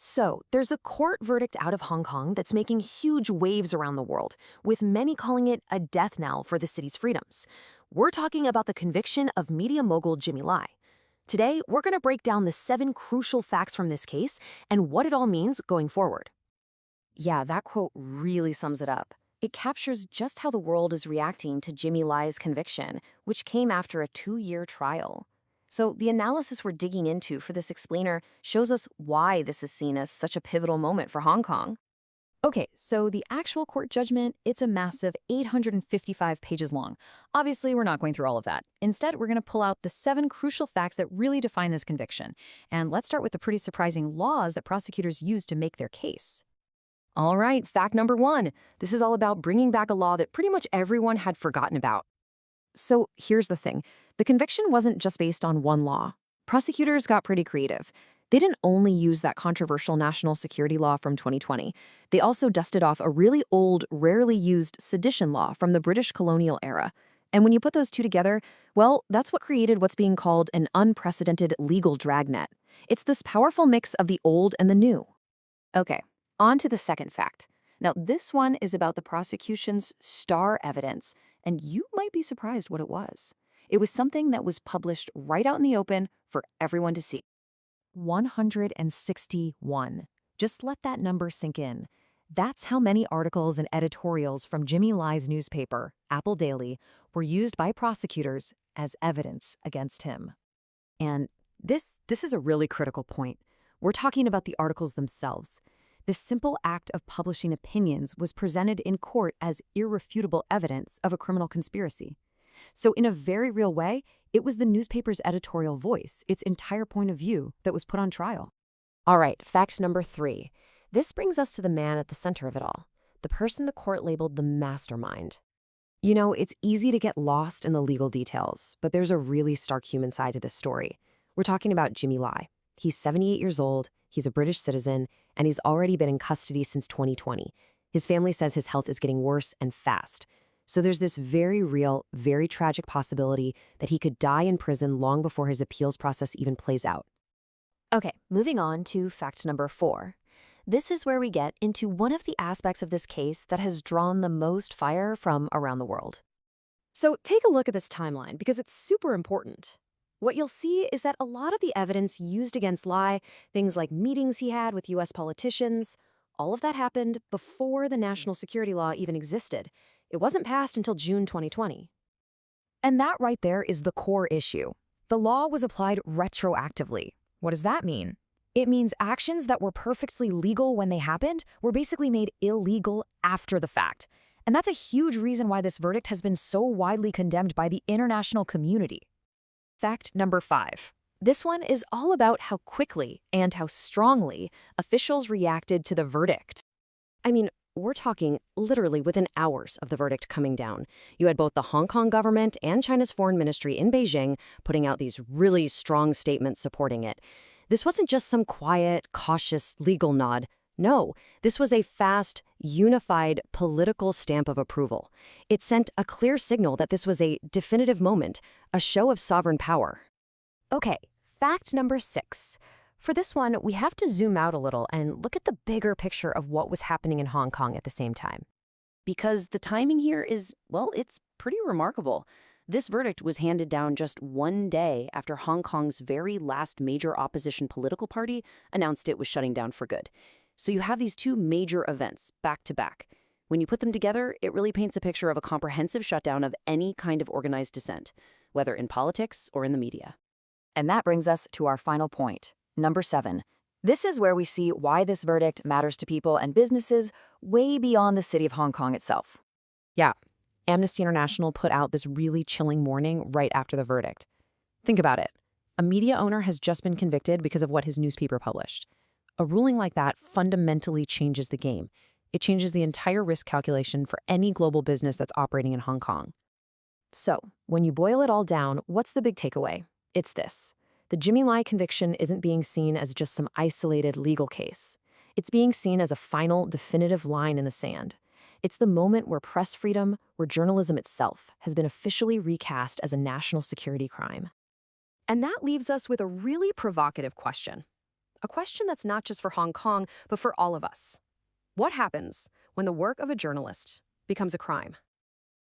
So, there's a court verdict out of Hong Kong that's making huge waves around the world, with many calling it a death knell for the city's freedoms. We're talking about the conviction of media mogul Jimmy Lai. Today, we're going to break down the 7 crucial facts from this case and what it all means going forward. Yeah, that quote really sums it up. It captures just how the world is reacting to Jimmy Lai's conviction, which came after a 2-year trial. So the analysis we're digging into for this explainer shows us why this is seen as such a pivotal moment for Hong Kong. Okay, so the actual court judgment, it's a massive 855 pages long. Obviously, we're not going through all of that. Instead, we're going to pull out the 7 crucial facts that really define this conviction. And let's start with the pretty surprising laws that prosecutors use to make their case. All right, fact number 1. This is all about bringing back a law that pretty much everyone had forgotten about. So here's the thing. The conviction wasn't just based on one law. Prosecutors got pretty creative. They didn't only use that controversial national security law from 2020. They also dusted off a really old, rarely used sedition law from the British colonial era. And when you put those two together, well, that's what created what's being called an unprecedented legal dragnet. It's this powerful mix of the old and the new. Okay, on to the second fact. Now, this one is about the prosecution's star evidence, and you might be surprised what it was. It was something that was published right out in the open for everyone to see. 161. Just let that number sink in. That's how many articles and editorials from Jimmy Lai's newspaper, Apple Daily, were used by prosecutors as evidence against him. And this is a really critical point. We're talking about the articles themselves. This simple act of publishing opinions was presented in court as irrefutable evidence of a criminal conspiracy. So in a very real way, it was the newspaper's editorial voice, its entire point of view, that was put on trial. All right, fact number 3. This brings us to the man at the center of it all, the person the court labeled the mastermind. You know, it's easy to get lost in the legal details, but there's a really stark human side to this story. We're talking about Jimmy Lai. He's 78 years old, he's a British citizen, and he's already been in custody since 2020. His family says his health is getting worse and fast. So there's this very real, very tragic possibility that he could die in prison long before his appeals process even plays out. Okay, moving on to fact number 4. This is where we get into one of the aspects of this case that has drawn the most fire from around the world. So take a look at this timeline because it's super important. What you'll see is that a lot of the evidence used against Lai, things like meetings he had with U.S. politicians, all of that happened before the national security law even existed. It wasn't passed until June 2020. And that right there is the core issue. The law was applied retroactively. What does that mean? It means actions that were perfectly legal when they happened were basically made illegal after the fact. And that's a huge reason why this verdict has been so widely condemned by the international community. Fact number 5. This one is all about how quickly and how strongly officials reacted to the verdict. I mean, we're talking literally within hours of the verdict coming down. You had both the Hong Kong government and China's foreign ministry in Beijing putting out these really strong statements supporting it. This wasn't just some quiet, cautious legal nod. No, this was a fast, unified political stamp of approval. It sent a clear signal that this was a definitive moment, a show of sovereign power. Okay, fact number 6. For this one, we have to zoom out a little and look at the bigger picture of what was happening in Hong Kong at the same time. Because the timing here is, well, it's pretty remarkable. This verdict was handed down just one day after Hong Kong's very last major opposition political party announced it was shutting down for good. So you have these 2 major events back to back. When you put them together, it really paints a picture of a comprehensive shutdown of any kind of organized dissent, whether in politics or in the media. And that brings us to our final point, number 7. This is where we see why this verdict matters to people and businesses way beyond the city of Hong Kong itself. Yeah, Amnesty International put out this really chilling warning right after the verdict. Think about it. A media owner has just been convicted because of what his newspaper published. A ruling like that fundamentally changes the game. It changes the entire risk calculation for any global business that's operating in Hong Kong. So, when you boil it all down, what's the big takeaway? It's this. The Jimmy Lai conviction isn't being seen as just some isolated legal case. It's being seen as a final, definitive line in the sand. It's the moment where press freedom, where journalism itself, has been officially recast as a national security crime. And that leaves us with a really provocative question. A question that's not just for Hong Kong, but for all of us. What happens when the work of a journalist becomes a crime?